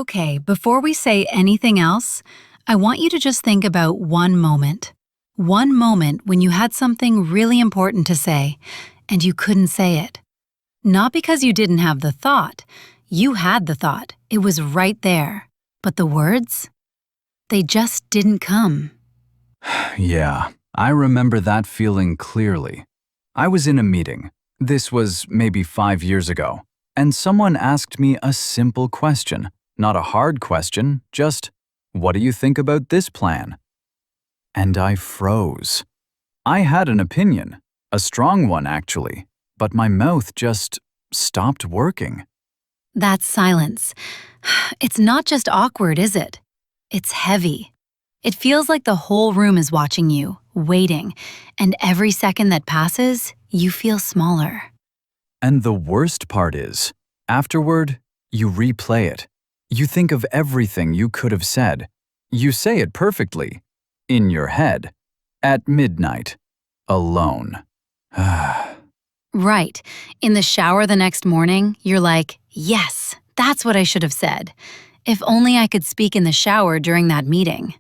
Okay, before we say anything else, I want you to just think about one moment. One moment when you had something really important to say, and you couldn't say it. Not because you didn't have the thought. You had the thought. It was right there. But the words? They just didn't come. Yeah, I remember that feeling clearly. I was in a meeting. This was maybe 5 years ago. And someone asked me a simple question. Not a hard question, just, what do you think about this plan? And I froze. I had an opinion, a strong one actually, but my mouth just stopped working. That's silence. It's not just awkward, is it? It's heavy. It feels like the whole room is watching you, waiting, and every second that passes, you feel smaller. And the worst part is, afterward, you replay it. You think of everything you could have said. You say it perfectly, in your head, at midnight, alone. Right. In the shower the next morning, you're like, yes, that's what I should have said. If only I could speak in the shower during that meeting.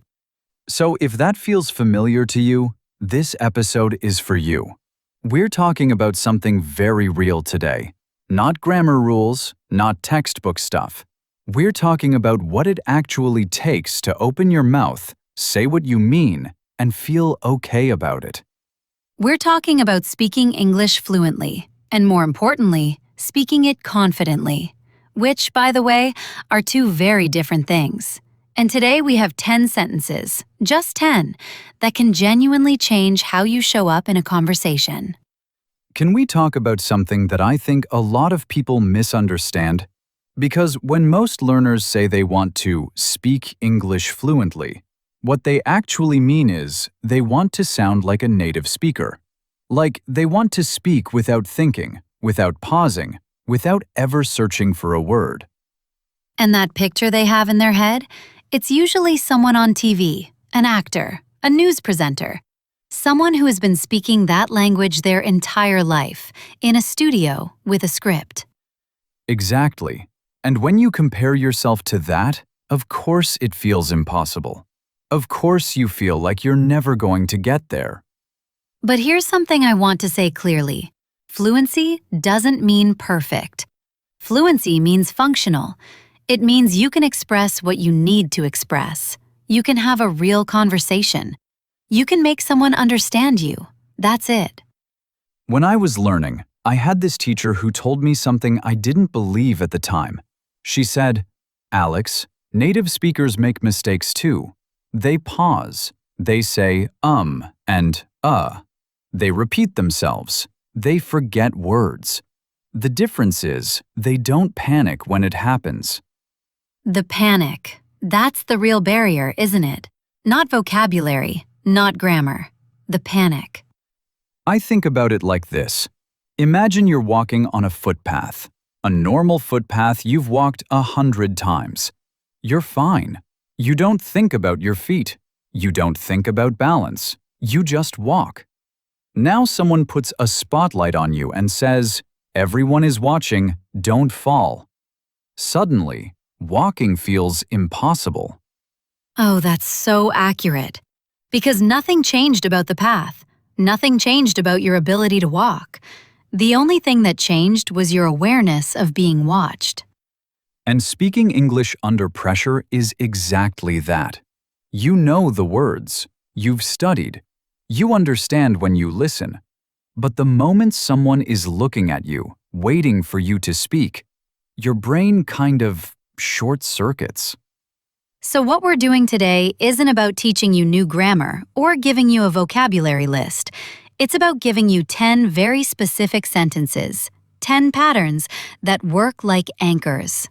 So if that feels familiar to you, this episode is for you. We're talking about something very real today. Not grammar rules, not textbook stuff. We're talking about what it actually takes to open your mouth, say what you mean, and feel okay about it. We're talking about speaking English fluently, and more importantly, speaking it confidently, which, by the way, are two very different things. And today we have 10 sentences, just 10, that can genuinely change how you show up in a conversation. Can we talk about something that I think a lot of people misunderstand? Because when most learners say they want to speak English fluently, what they actually mean is they want to sound like a native speaker. Like they want to speak without thinking, without pausing, without ever searching for a word. And that picture they have in their head? It's usually someone on TV, an actor, a news presenter, someone who has been speaking that language their entire life, in a studio with a script. Exactly. And when you compare yourself to that, of course it feels impossible. Of course you feel like you're never going to get there. But here's something I want to say clearly. Fluency doesn't mean perfect. Fluency means functional. It means you can express what you need to express. You can have a real conversation. You can make someone understand you. That's it. When I was learning, I had this teacher who told me something I didn't believe at the time. She said, "Alex, native speakers make mistakes too. They pause. They say and They repeat themselves. They forget words. The difference is they don't panic when it happens." The panic. That's the real barrier, isn't it? Not vocabulary, not grammar. The panic. I think about it like this. Imagine you're walking on a footpath. A normal footpath you've walked 100 times. You're fine. You don't think about your feet. You don't think about balance. You just walk. Now someone puts a spotlight on you and says, "Everyone is watching, don't fall." Suddenly, walking feels impossible. Oh, that's so accurate. Because nothing changed about the path. Nothing changed about your ability to walk. The only thing that changed was your awareness of being watched. And speaking English under pressure is exactly that. You know the words. You've studied. You understand when you listen. But the moment someone is looking at you, waiting for you to speak, your brain kind of short-circuits. So what we're doing today isn't about teaching you new grammar or giving you a vocabulary list. It's about giving you 10 very specific sentences, 10 patterns that work like anchors.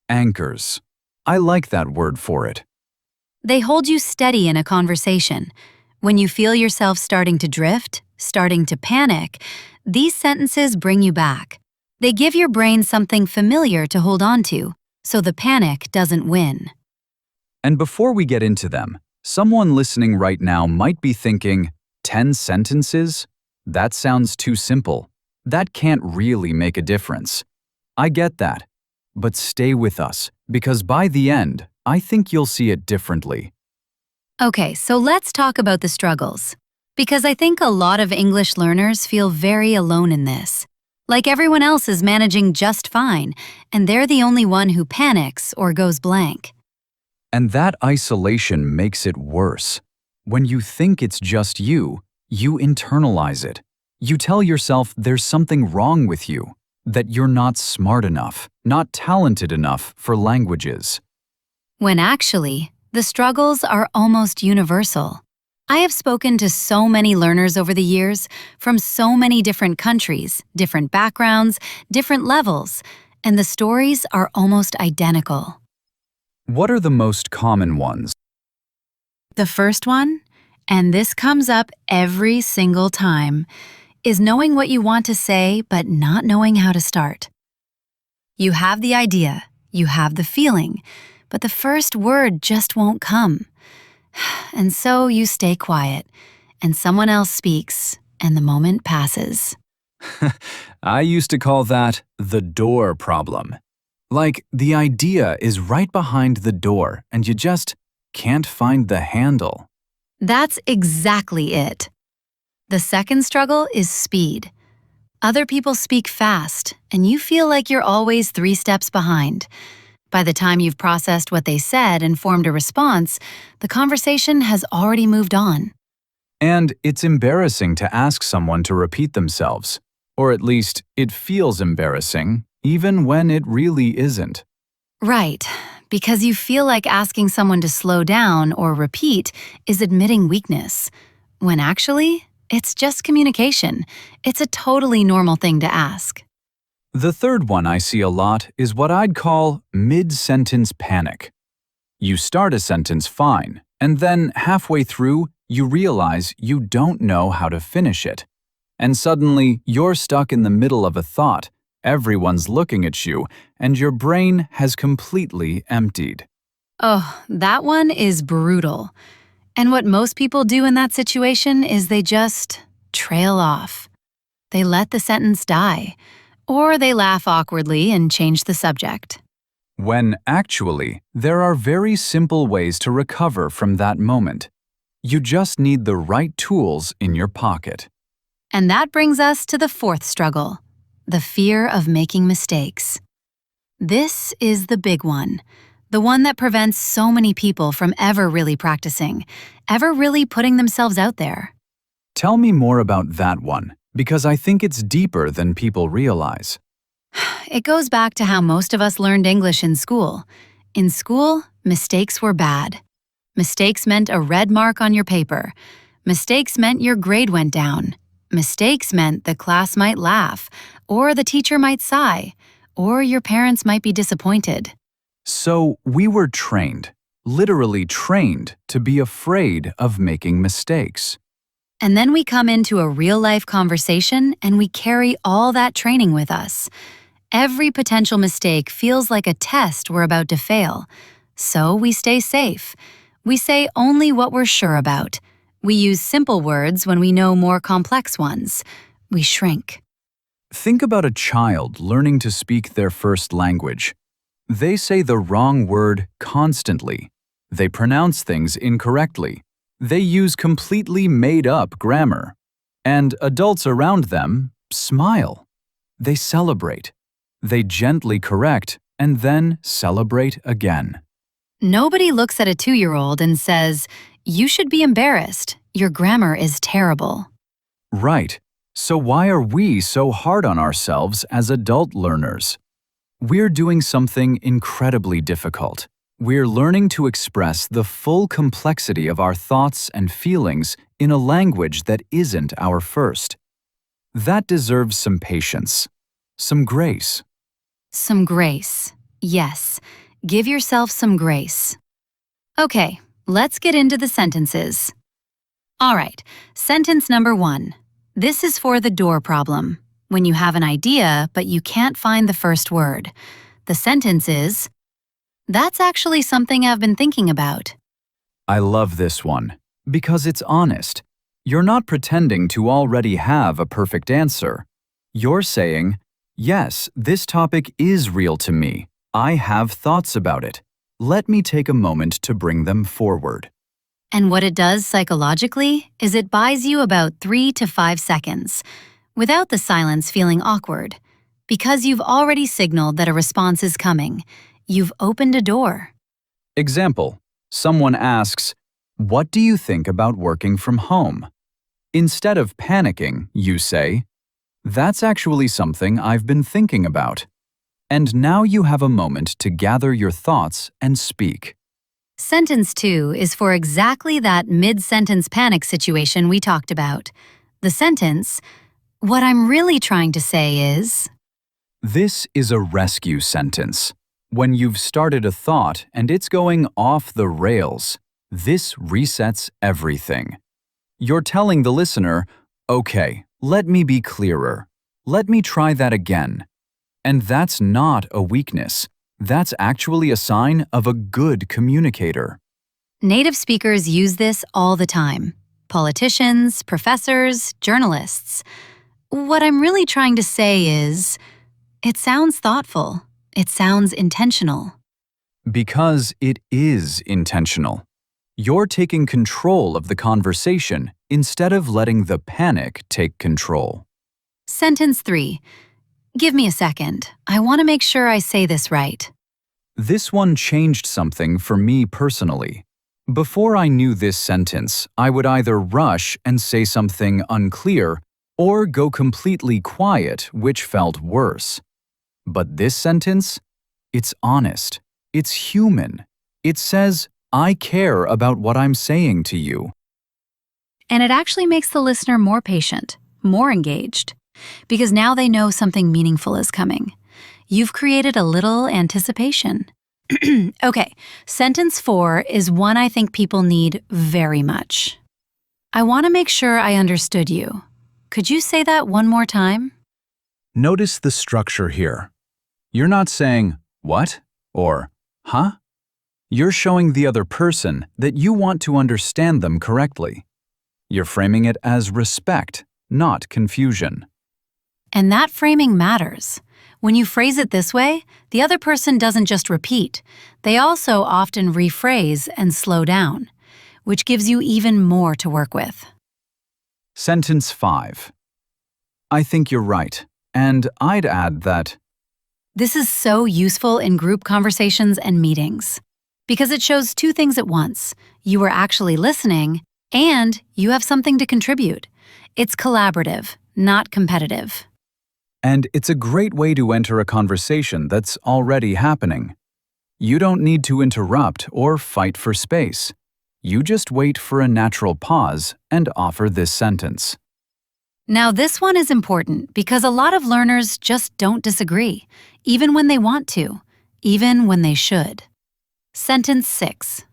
Anchors. I like that word for it. They hold you steady in a conversation. When you feel yourself starting to drift, starting to panic, these sentences bring you back. They give your brain something familiar to hold on to, so the panic doesn't win. And before we get into them, someone listening right now might be thinking, 10 sentences? That sounds too simple. That can't really make a difference. I get that. but stay with us, because by the end, I think you'll see it differently. Okay, so let's talk about the struggles. Because I think a lot of English learners feel very alone in this. Like everyone else is managing just fine, and they're the only one who panics or goes blank. And that isolation makes it worse. When you think it's just you internalize it. You tell yourself there's something wrong with you, that you're not smart enough, not talented enough for languages. When actually, the struggles are almost universal. I have spoken to so many learners over the years from so many different countries, different backgrounds, different levels, and the stories are almost identical. What are the most common ones? The first one, and this comes up every single time, is knowing what you want to say but not knowing how to start. You have the idea, you have the feeling, but the first word just won't come. And so you stay quiet, and someone else speaks, and the moment passes. I used to call that the door problem. Like the idea is right behind the door and you just can't find the handle. That's exactly it. The second struggle is speed. Other people speak fast, and you feel like you're always 3 steps behind. By the time you've processed what they said and formed a response, the conversation has already moved on. And it's embarrassing to ask someone to repeat themselves. Or at least, it feels embarrassing, even when it really isn't. Right, because you feel like asking someone to slow down or repeat is admitting weakness, when actually, it's just communication. It's a totally normal thing to ask. The third one I see a lot is what I'd call mid-sentence panic. You start a sentence fine, and then halfway through, you realize you don't know how to finish it. And suddenly, you're stuck in the middle of a thought, everyone's looking at you, and your brain has completely emptied. Oh, that one is brutal. And what most people do in that situation is they just trail off. They let the sentence die, or they laugh awkwardly and change the subject. When actually, there are very simple ways to recover from that moment. You just need the right tools in your pocket. And that brings us to the fourth struggle, the fear of making mistakes. This is the big one, the one that prevents so many people from ever really practicing, ever really putting themselves out there. Tell me more about that one, because I think it's deeper than people realize. It goes back to how most of us learned English in school. In school, mistakes were bad. Mistakes meant a red mark on your paper. Mistakes meant your grade went down. Mistakes meant the class might laugh, or the teacher might sigh, or your parents might be disappointed. So we were trained, literally trained, to be afraid of making mistakes. And then we come into a real-life conversation and we carry all that training with us. Every potential mistake feels like a test we're about to fail. So we stay safe. We say only what we're sure about. We use simple words when we know more complex ones. We shrink. Think about a child learning to speak their first language. They say the wrong word constantly. They pronounce things incorrectly. They use completely made-up grammar. And adults around them smile. They celebrate. They gently correct and then celebrate again. Nobody looks at a 2-year-old and says, "You should be embarrassed. Your grammar is terrible." Right. So why are we so hard on ourselves as adult learners? We're doing something incredibly difficult. We're learning to express the full complexity of our thoughts and feelings in a language that isn't our first. That deserves some patience, some grace. Some grace. Yes, give yourself some grace. Okay, let's get into the sentences. All right, sentence number 1. This is for the door problem. When you have an idea, but you can't find the first word. The sentence is, "That's actually something I've been thinking about." I love this one because it's honest. You're not pretending to already have a perfect answer. You're saying, yes, this topic is real to me, I have thoughts about it. Let me take a moment to bring them forward. And what it does psychologically is it buys you about 3 to 5 seconds, without the silence feeling awkward. Because you've already signaled that a response is coming, you've opened a door. Example, someone asks, "What do you think about working from home?" Instead of panicking, you say, "That's actually something I've been thinking about." And now you have a moment to gather your thoughts and speak. Sentence 2 is for exactly that mid-sentence panic situation we talked about. The sentence, "What I'm really trying to say is..." This is a rescue sentence. When you've started a thought and it's going off the rails, this resets everything. You're telling the listener, "Okay, let me be clearer. Let me try that again." And that's not a weakness. That's actually a sign of a good communicator. Native speakers use this all the time. Politicians, professors, journalists. What I'm really trying to say is, it sounds thoughtful. It sounds intentional. Because it is intentional. You're taking control of the conversation instead of letting the panic take control. Sentence 3. Give me a second. I want to make sure I say this right. This one changed something for me personally. Before I knew this sentence, I would either rush and say something unclear or go completely quiet, which felt worse. But this sentence, it's honest. It's human. It says, "I care about what I'm saying to you." And it actually makes the listener more patient, more engaged, because now they know something meaningful is coming. You've created a little anticipation. Okay, sentence 4 is one I think people need very much. I want to make sure I understood you. Could you say that one more time? Notice the structure here. You're not saying, "What?" or "Huh?" You're showing the other person that you want to understand them correctly. You're framing it as respect, not confusion. And that framing matters. When you phrase it this way, the other person doesn't just repeat. They also often rephrase and slow down, which gives you even more to work with. Sentence 5. I think you're right, and I'd add that. This is so useful in group conversations and meetings because it shows two things at once. You are actually listening, and you have something to contribute. It's collaborative, not competitive. And it's a great way to enter a conversation that's already happening. You don't need to interrupt or fight for space. You just wait for a natural pause and offer this sentence. Now, this one is important because a lot of learners just don't disagree, even when they want to, even when they should. Sentence 6.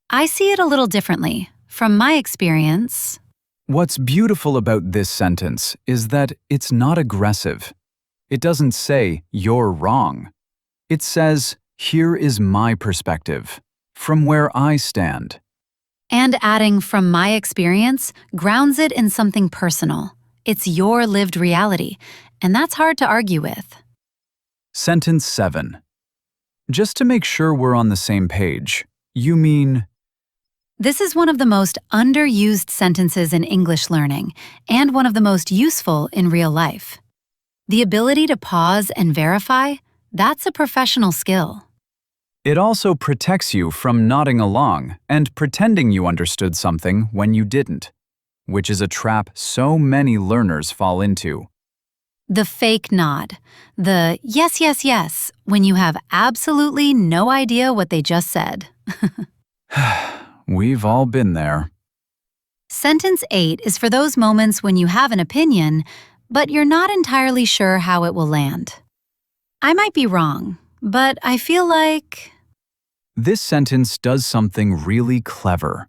I see it a little differently. From my experience, What's beautiful about this sentence is that it's not aggressive. It doesn't say, "You're wrong." It says, "Here is my perspective, from where I stand." and adding "from my experience" grounds it in something personal. It's your lived reality, and that's hard to argue with. Sentence 7. Just to make sure we're on the same page, you mean. This is one of the most underused sentences in English learning, and one of the most useful in real life. The ability to pause and verify, that's a professional skill. It also protects you from nodding along and pretending you understood something when you didn't, which is a trap so many learners fall into. The fake nod, the yes, yes, yes, when you have absolutely no idea what they just said. We've all been there. Sentence 8 is for those moments when you have an opinion, but you're not entirely sure how it will land. I might be wrong, but I feel like... This sentence does something really clever.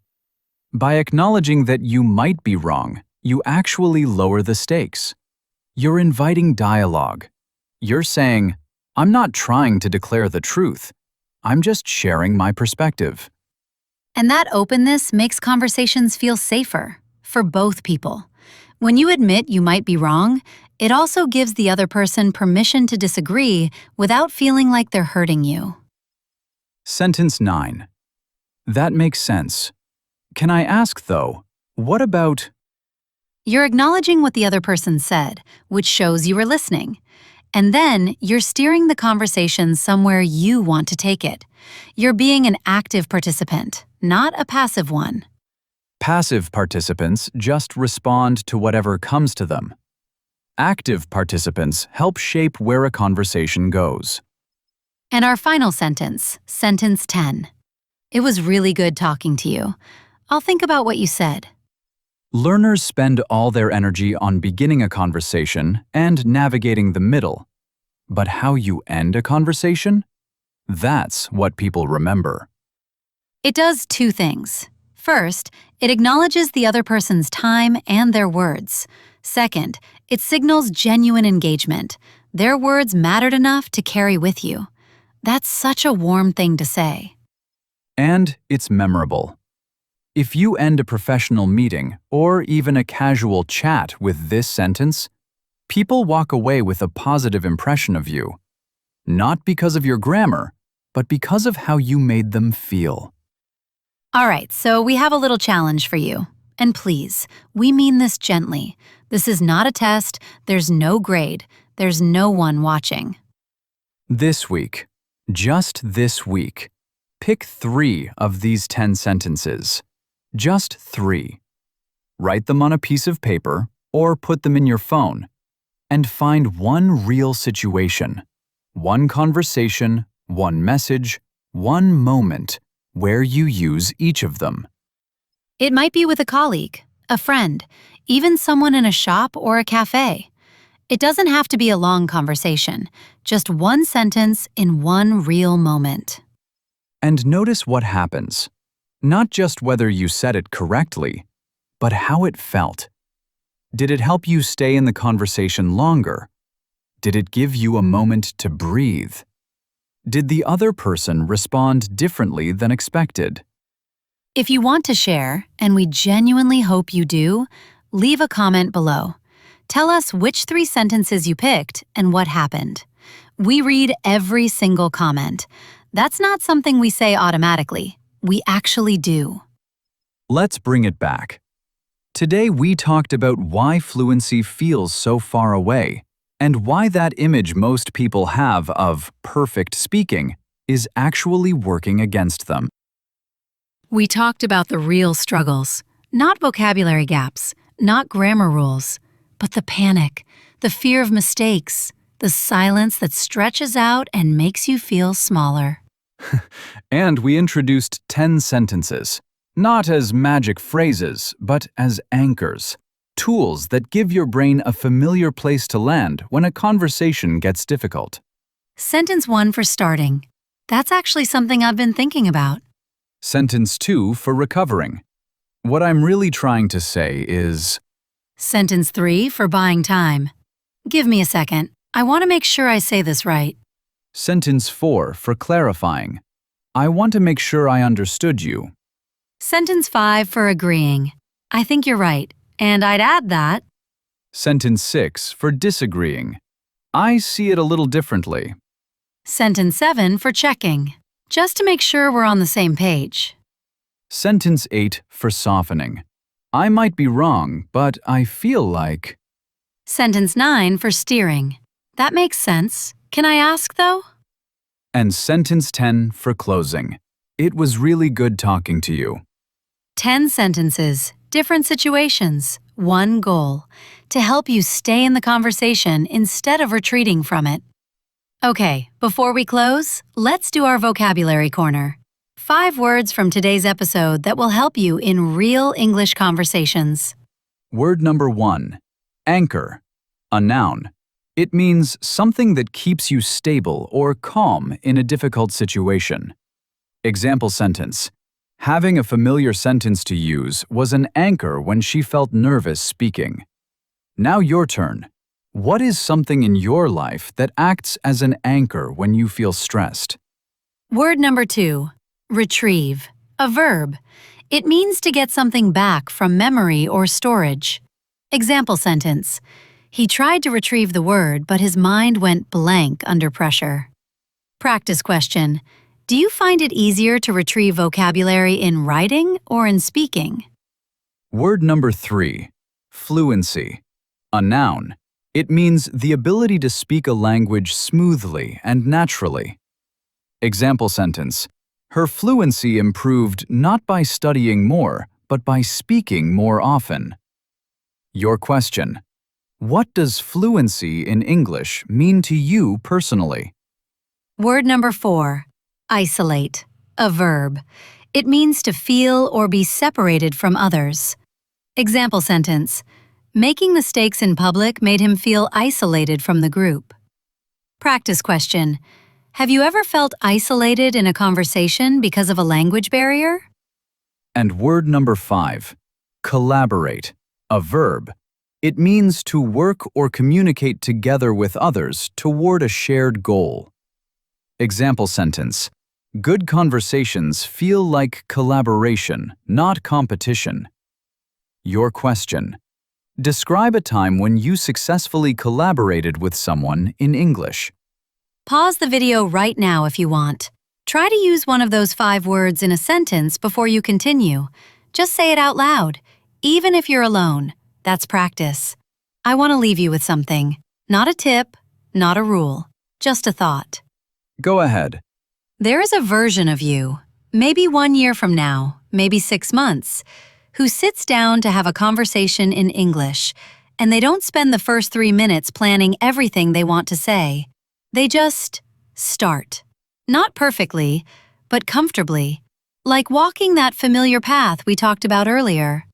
By acknowledging that you might be wrong, you actually lower the stakes. You're inviting dialogue. You're saying, "I'm not trying to declare the truth. I'm just sharing my perspective." And that openness makes conversations feel safer for both people. When you admit you might be wrong, It also gives the other person permission to disagree without feeling like they're hurting you. Sentence 9. That makes sense. Can I ask, though, what about... You're acknowledging what the other person said, which shows you were listening. And then you're steering the conversation somewhere you want to take it. You're being an active participant, not a passive one. Passive participants just respond to whatever comes to them. Active participants help shape where a conversation goes. And our final sentence, sentence 10. It was really good talking to you. I'll think about what you said. Learners spend all their energy on beginning a conversation and navigating the middle. But how you end a conversation? That's what people remember. It does two things. First, it acknowledges the other person's time and their words. Second, it signals genuine engagement. Their words mattered enough to carry with you. That's such a warm thing to say. And it's memorable. If you end a professional meeting or even a casual chat with this sentence, people walk away with a positive impression of you. Not because of your grammar, but because of how you made them feel. All right, so we have a little challenge for you. And please, we mean this gently. This is not a test, there's no grade, there's no one watching. This week, just this week, pick 3 of these 10 sentences. Just 3. Write them on a piece of paper or put them in your phone. And find one real situation, one conversation, one message, one moment where you use each of them. It might be with a colleague, a friend, even someone in a shop or a cafe. It doesn't have to be a long conversation, just one sentence in one real moment. And notice what happens. Not just whether you said it correctly, but how it felt. Did it help you stay in the conversation longer? Did it give you a moment to breathe? Did the other person respond differently than expected? If you want to share, and we genuinely hope you do, leave a comment below. Tell us which 3 sentences you picked and what happened. We read every single comment. That's not something we say automatically. We actually do. Let's bring it back. Today we talked about why fluency feels so far away and why that image most people have of perfect speaking is actually working against them. We talked about the real struggles, not vocabulary gaps, not grammar rules, but the panic, the fear of mistakes, the silence that stretches out and makes you feel smaller. And we introduced 10 sentences, not as magic phrases, but as anchors, tools that give your brain a familiar place to land when a conversation gets difficult. Sentence 1 for starting. That's actually something I've been thinking about. Sentence 2 for recovering. What I'm really trying to say is... Sentence 3 for buying time. Give me a second. I want to make sure I say this right. Sentence 4 for clarifying. I want to make sure I understood you. Sentence 5 for agreeing. I think you're right, and I'd add that. Sentence 6 for disagreeing. I see it a little differently. Sentence 7 for checking, just to make sure we're on the same page. Sentence 8 for softening. I might be wrong, but I feel like... Sentence 9 for steering. That makes sense. Can I ask, though? And sentence 10 for closing. It was really good talking to you. 10 sentences, different situations, one goal, to help you stay in the conversation instead of retreating from it. Okay, before we close, let's do our vocabulary corner. 5 words from today's episode that will help you in real English conversations. Word number 1. Anchor. A noun. It means something that keeps you stable or calm in a difficult situation. Example sentence. Having a familiar sentence to use was an anchor when she felt nervous speaking. Now your turn. What is something in your life that acts as an anchor when you feel stressed? Word number 2. Retrieve. A verb. It means to get something back from memory or storage. Example sentence. He tried to retrieve the word, but his mind went blank under pressure. Practice question. Do you find it easier to retrieve vocabulary in writing or in speaking? Word number 3. Fluency. A noun. It means the ability to speak a language smoothly and naturally. Example sentence. Her fluency improved not by studying more, but by speaking more often. Your question. What does fluency in English mean to you personally? Word number 4. Isolate. A verb. It means to feel or be separated from others. Example sentence. Making mistakes in public made him feel isolated from the group. Practice question. Have you ever felt isolated in a conversation because of a language barrier? And word number 5. Collaborate. A verb. It means to work or communicate together with others toward a shared goal. Example sentence. Good conversations feel like collaboration, not competition. Your question. Describe a time when you successfully collaborated with someone in English. Pause the video right now if you want. Try to use one of those 5 words in a sentence before you continue. Just say it out loud, even if you're alone. That's practice. I want to leave you with something. Not a tip, not a rule, just a thought. Go ahead. There is a version of you, maybe 1 year from now, maybe 6 months, who sits down to have a conversation in English, and they don't spend the first 3 minutes planning everything they want to say. They just start. Not perfectly, but comfortably, like walking that familiar path we talked about earlier.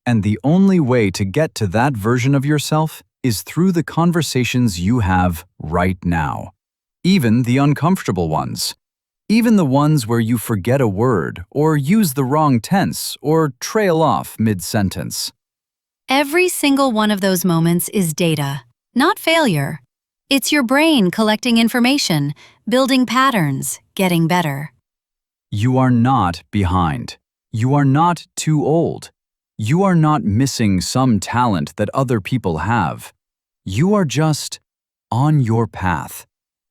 And the only way to get to that version of yourself is through the conversations you have right now. Even the uncomfortable ones. Even the ones where you forget a word, or use the wrong tense, or trail off mid-sentence. Every single one of those moments is data, not failure. It's your brain collecting information, building patterns, getting better. You are not behind. You are not too old. You are not missing some talent that other people have. You are just on your path.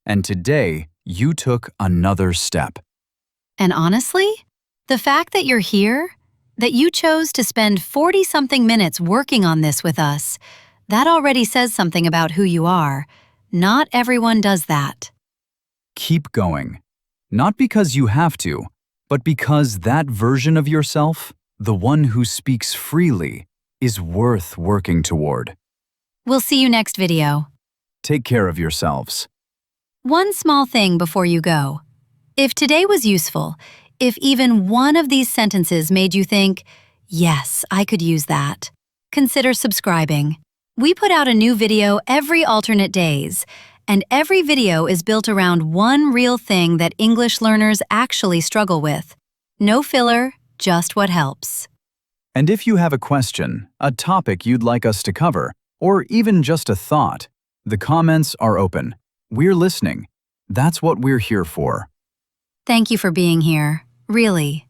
And today, you took another step. And honestly, the fact that you're here, that you chose to spend 40-something minutes working on this with us, that already says something about who you are. Not everyone does that. Keep going. Not because you have to, but because that version of yourself, the one who speaks freely, is worth working toward. We'll see you next video. Take care of yourselves. One small thing before you go. If today was useful, if even one of these sentences made you think, yes, I could use that, consider subscribing. We put out a new video every alternate days, and every video is built around one real thing that English learners actually struggle with. No filler, just what helps. And if you have a question, a topic you'd like us to cover, or even just a thought, the comments are open. We're listening. That's what we're here for. Thank you for being here, really.